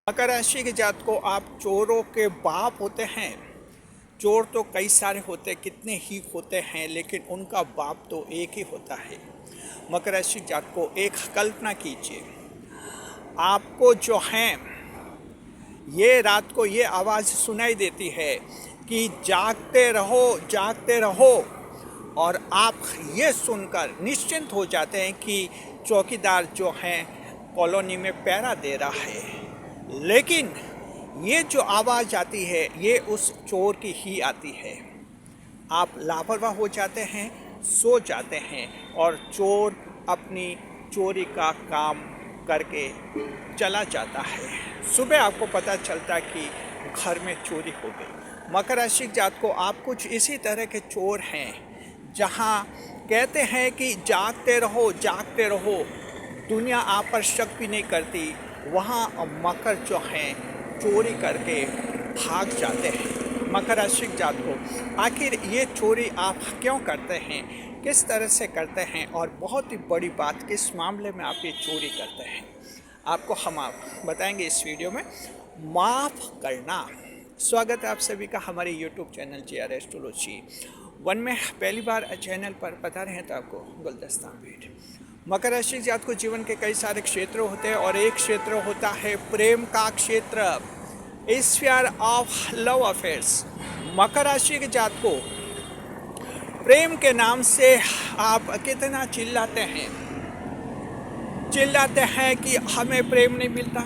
मकर राशि के जात को आप चोरों के बाप होते हैं। चोर तो कई सारे होते, कितने ही होते हैं, लेकिन उनका बाप तो एक ही होता है। मकर राशि जात को एक कल्पना कीजिए, आपको जो है ये रात को ये आवाज़ सुनाई देती है कि जागते रहो जागते रहो, और आप ये सुनकर निश्चिंत हो जाते हैं कि चौकीदार जो हैं कॉलोनी में पहरा दे रहा है। लेकिन ये जो आवाज़ आती है ये उस चोर की ही आती है। आप लापरवाह हो जाते हैं, सो जाते हैं, और चोर अपनी चोरी का काम करके चला जाता है। सुबह आपको पता चलता कि घर में चोरी हो गई। मकर राशि जात को आप कुछ इसी तरह के चोर हैं, जहाँ कहते हैं कि जागते रहो, दुनिया आप पर शक भी नहीं करती, वहाँ मकर जो हैं चोरी करके भाग जाते हैं। मकर राशि जात को आखिर ये चोरी आप क्यों करते हैं, किस तरह से करते हैं, और बहुत ही बड़ी बात, किस मामले में आप ये चोरी करते हैं, आपको हम बताएंगे इस वीडियो में। माफ़ करना। स्वागत है आप सभी का हमारे YouTube चैनल JR एस्ट्रोलॉजी 1 में। पहली बार चैनल पर बता रहे हैं तो आपको गुलदस्ता भेंट। मकर राशि जात को जीवन के कई सारे क्षेत्र होते हैं, और एक क्षेत्र होता है प्रेम का क्षेत्र, स्फीयर ऑफ लव अफेयर्स। मकर राशि के जात को प्रेम के नाम से आप कितना चिल्लाते हैं कि हमें प्रेम नहीं मिलता,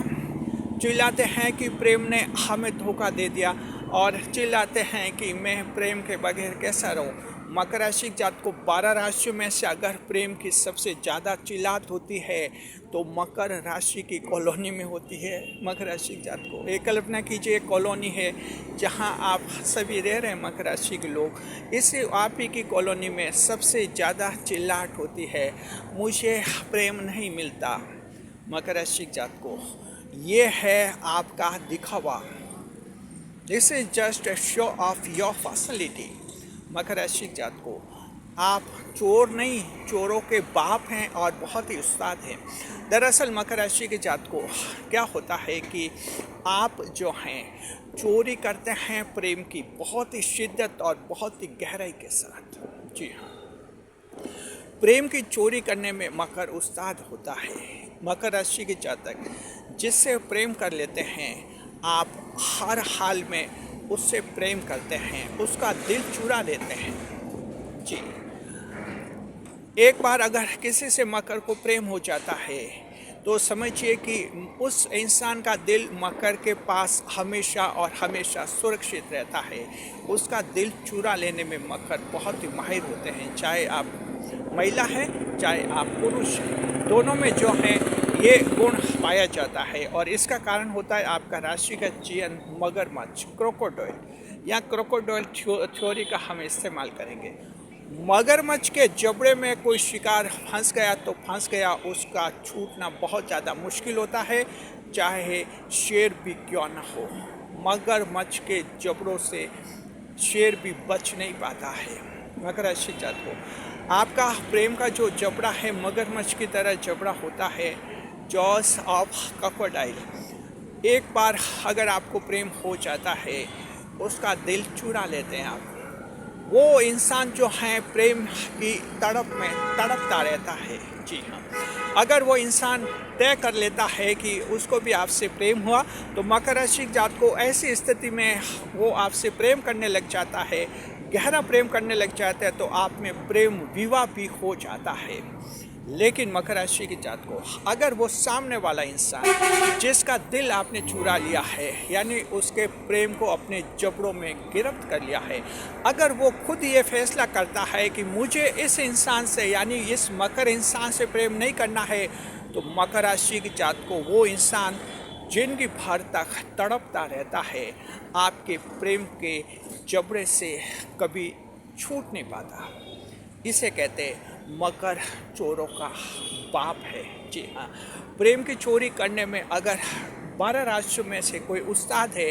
चिल्लाते हैं कि प्रेम ने हमें धोखा दे दिया, और चिल्लाते हैं कि मैं प्रेम के बगैर कैसा रहूं। मकर राशि जात को 12 राशियों में से अगर प्रेम की सबसे ज़्यादा चिल्लात होती है तो मकर राशि की कॉलोनी में होती है। मकर राशि जात को एक कल्पना कीजिए, कॉलोनी है जहां आप सभी रह रहे हैं मकर राशि के लोग, इस आप ही की कॉलोनी में सबसे ज़्यादा चिल्लाहट होती है, मुझे प्रेम नहीं मिलता। मकर राशि जात को ये है आपका दिखावा, this is just a show off your personality. मकर राशि जात को आप चोर नहीं, चोरों के बाप हैं और बहुत ही उस्ताद हैं। दरअसल मकर राशि के जात को क्या होता है कि आप जो हैं चोरी करते हैं प्रेम की बहुत ही शिद्दत और बहुत ही गहराई के साथ। जी हाँ, प्रेम की चोरी करने में मकर उस्ताद होता है। मकर राशि के जातक जिससे प्रेम कर लेते हैं, आप हर हाल में उससे प्रेम करते हैं, उसका दिल चुरा लेते हैं। जी, एक बार अगर किसी से मकर को प्रेम हो जाता है तो समझिए कि उस इंसान का दिल मकर के पास हमेशा और हमेशा सुरक्षित रहता है। उसका दिल चुरा लेने में मकर बहुत ही माहिर होते हैं, चाहे आप महिला है चाहे आप पुरुष हैं, दोनों में जो है ये गुण पाया जाता है। और इसका कारण होता है आपका राशि का चयन मगरमच्छ, क्रोकोडाइल या क्रोकोडाइल थ्योरी का हम इस्तेमाल करेंगे। मगरमच्छ के जबड़े में कोई शिकार फंस गया तो फंस गया, उसका छूटना बहुत ज़्यादा मुश्किल होता है, चाहे शेर भी क्यों न हो। मगरमच्छ के जबड़ों से शेर भी बच नहीं पाता है। मकर राशि जात को आपका प्रेम का जो जबड़ा है मगरमच्छ की तरह जबड़ा होता है, जॉस ऑफ क्रोकोडाइल। एक बार अगर आपको प्रेम हो जाता है, उसका दिल चुरा लेते हैं आप। वो इंसान जो है प्रेम की तड़प में तड़पता रहता है। जी हाँ, अगर वो इंसान तय कर लेता है कि उसको भी आपसे प्रेम हुआ, तो मकर राशि जात को ऐसी स्थिति में वो आपसे प्रेम करने लग जाता है, गहरा प्रेम करने लग जाता है, तो आप में प्रेम विवाह भी हो जाता है। लेकिन मकर राशि की जात को अगर वो सामने वाला इंसान जिसका दिल आपने चुरा लिया है, यानी उसके प्रेम को अपने जबड़ों में गिरफ्त कर लिया है, अगर वो खुद ये फैसला करता है कि मुझे इस इंसान से यानी इस मकर इंसान से प्रेम नहीं करना है, तो मकर राशि की जात को वो इंसान जिंदगी भर तक तड़पता रहता है, आपके प्रेम के जबड़े से कभी छूट नहीं पाता। इसे कहते मकर चोरों का बाप है। जी हाँ, प्रेम की चोरी करने में अगर 12 राशियों में से कोई उस्ताद है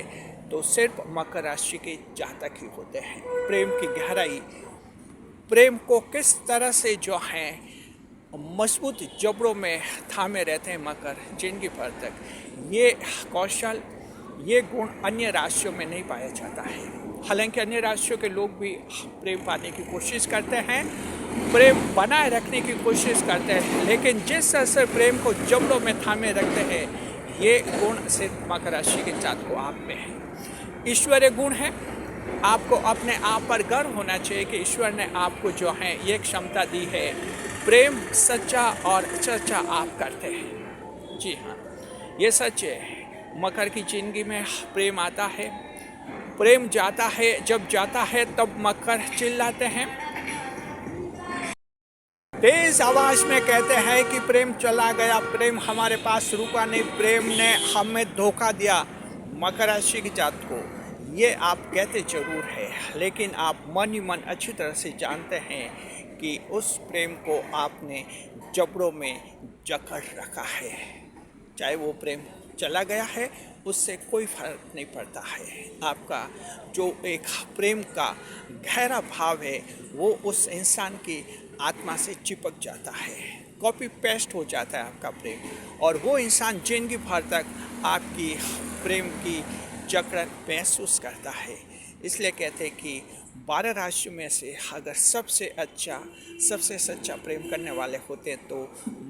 तो सिर्फ मकर राशि के जातक ही होते हैं। प्रेम की गहराई, प्रेम को किस तरह से जो है मजबूत जबड़ों में थामे रहते हैं मकर जिंदगी भर तक, ये कौशल, ये गुण अन्य राशियों में नहीं पाया जाता है। हालांकि अन्य राशियों के लोग भी प्रेम पाने की कोशिश करते हैं, प्रेम बनाए रखने की कोशिश करते हैं, लेकिन जिस तरह से प्रेम को जबड़ों में थामे रखते हैं, ये गुण सिर्फ मकर राशि के जातकों आप में है। ईश्वरीय गुण है। आपको अपने आप पर गर्व होना चाहिए कि ईश्वर ने आपको जो है ये क्षमता दी है, प्रेम सच्चा और चर्चा आप करते हैं। जी हाँ, ये सच है। मकर की जिंदगी में प्रेम आता है, प्रेम जाता है। जब जाता है तब मकर चिल्लाते हैं, तेज आवाज में कहते हैं कि प्रेम चला गया, प्रेम हमारे पास रुका नहीं, प्रेम ने हमें धोखा दिया। मकर राशि की जात को ये आप कहते जरूर है, लेकिन आप मन ही मन अच्छी तरह से जानते हैं कि उस प्रेम को आपने जबड़ों में जकड़ रखा है। चाहे वो प्रेम चला गया है, उससे कोई फर्क नहीं पड़ता है। आपका जो एक प्रेम का गहरा भाव है, वो उस इंसान की आत्मा से चिपक जाता है, कॉपी पेस्ट हो जाता है आपका प्रेम, और वो इंसान जिंदगी भर तक आपकी प्रेम की जकड़न महसूस करता है। इसलिए कहते हैं कि 12 राशियों में से अगर सबसे अच्छा, सबसे सच्चा प्रेम करने वाले होते हैं तो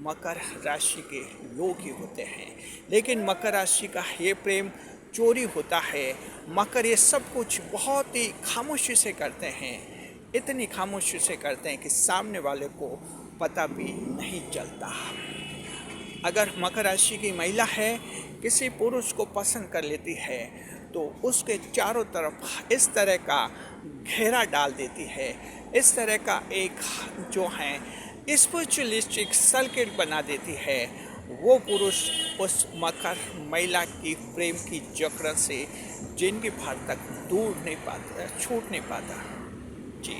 मकर राशि के लोग ही होते हैं। लेकिन मकर राशि का ये प्रेम चोरी होता है। मकर ये सब कुछ बहुत ही खामोशी से करते हैं, इतनी खामोशी से करते हैं कि सामने वाले को पता भी नहीं चलता। अगर मकर राशि की महिला है, किसी पुरुष को पसंद कर लेती है, तो उसके चारों तरफ इस तरह का घेरा डाल देती है, इस तरह का एक जो है स्पिरिचुअलिस्टिक सर्किट बना देती है। वो पुरुष उस मकर महिला की प्रेम की जकड़ से जिंदगी भर तक दूर नहीं पाता, छूट नहीं पाता। जी,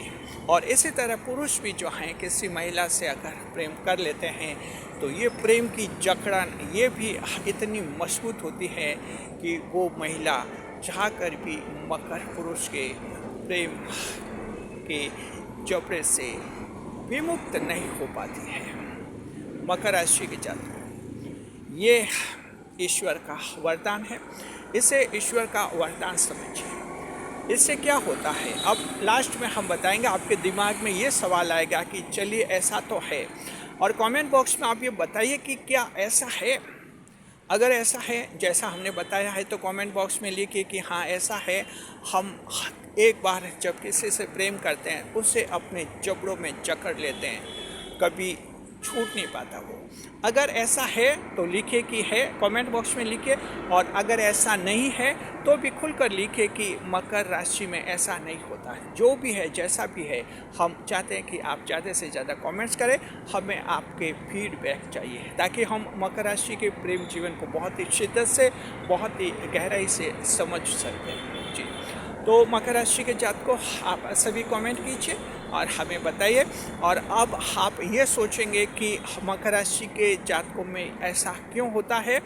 और इसी तरह पुरुष भी जो हैं किसी महिला से अगर प्रेम कर लेते हैं, तो ये प्रेम की जकड़न ये भी इतनी मजबूत होती है कि वो महिला चाहकर भी मकर पुरुष के प्रेम के जबड़े से विमुक्त नहीं हो पाती है। मकर राशि के जातक, ये ईश्वर का वरदान है, इसे ईश्वर का वरदान समझिए। इससे क्या होता है, अब लास्ट में हम बताएंगे। आपके दिमाग में ये सवाल आएगा कि चलिए ऐसा तो है, और कमेंट बॉक्स में आप ये बताइए कि क्या ऐसा है। अगर ऐसा है जैसा हमने बताया है, तो कमेंट बॉक्स में लिखिए कि हाँ ऐसा है। हम एक बार जब किसी से प्रेम करते हैं, उससे अपने जबड़ों में जकड़ लेते हैं, कभी छूट नहीं पाता वो। अगर ऐसा है तो लिखिए कि है, कमेंट बॉक्स में लिखिए। और अगर ऐसा नहीं है तो भी खुलकर लिखिए कि मकर राशि में ऐसा नहीं होता है। जो भी है, जैसा भी है, हम चाहते हैं कि आप ज़्यादा से ज़्यादा कमेंट्स करें। हमें आपके फीडबैक चाहिए ताकि हम मकर राशि के प्रेम जीवन को बहुत ही शिद्दत से, बहुत ही गहराई से समझ सकते हैं। जी, तो मकर राशि के जातकों, आप सभी कमेंट कीजिए और हमें बताइए। और अब आप ये सोचेंगे कि मकर राशि के जातकों में ऐसा क्यों होता है,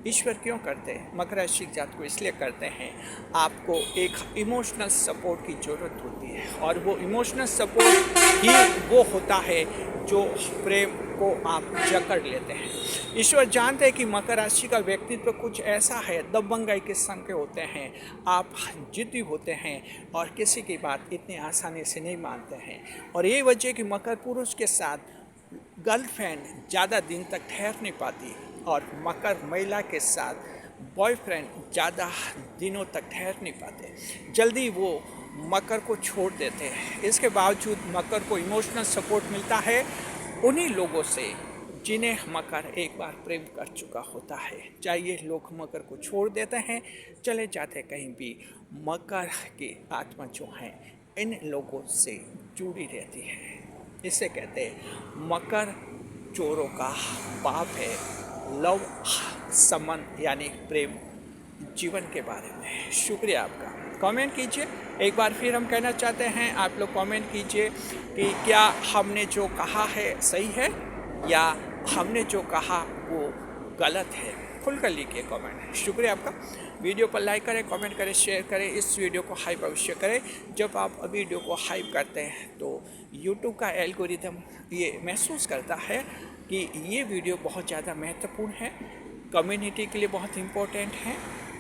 ईश्वर क्यों करते हैं। मकर राशि के जातकों इसलिए करते हैं, आपको एक इमोशनल सपोर्ट की ज़रूरत होती है, और वो इमोशनल सपोर्ट ही वो होता है जो प्रेम को आप जकड़ लेते हैं। ईश्वर जानते हैं कि मकर राशि का व्यक्तित्व कुछ ऐसा है, दबंगाई के संग के होते हैं। आप जिद्दी होते हैं और किसी की बात इतनी आसानी से नहीं मानते हैं, और यही वजह कि मकर पुरुष के साथ गर्लफ्रेंड ज़्यादा दिन तक ठहर नहीं पाती, और मकर महिला के साथ बॉयफ्रेंड ज़्यादा दिनों तक ठहर नहीं पाते, जल्दी वो मकर को छोड़ देते हैं। इसके बावजूद मकर को इमोशनल सपोर्ट मिलता है उन्हीं लोगों से जिन्हें मकर एक बार प्रेम कर चुका होता है। चाहे ये लोग मकर को छोड़ देते हैं, चले जाते कहीं भी, मकर की आत्मा जो है इन लोगों से जुड़ी रहती है। इसे कहते हैं मकर चोरों का पाप है। लव संबंध यानी प्रेम जीवन के बारे में। शुक्रिया आपका, कमेंट कीजिए। एक बार फिर हम कहना चाहते हैं, आप लोग कमेंट कीजिए कि क्या हमने जो कहा है सही है या हमने जो कहा वो गलत है। खुलकर लिखिए कमेंट। शुक्रिया आपका। वीडियो पर लाइक करें, कमेंट करें, शेयर करें, इस वीडियो को हाइप अवश्य करें। जब आप वीडियो को हाइप करते हैं तो यूट्यूब का एल्गोरिदम ये महसूस करता है कि ये वीडियो बहुत ज़्यादा महत्वपूर्ण है, कम्युनिटी के लिए बहुत इम्पोर्टेंट है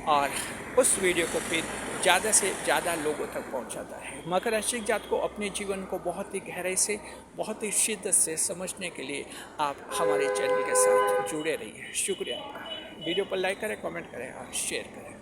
और उस वीडियो को फिर ज़्यादा से ज़्यादा लोगों तक पहुंचाता है। मकर राशि जात को अपने जीवन को बहुत ही गहराई से, बहुत ही शिद्दत से समझने के लिए आप हमारे चैनल के साथ जुड़े रहिए। शुक्रिया आपका। वीडियो पर लाइक करें, कमेंट करें और शेयर करें।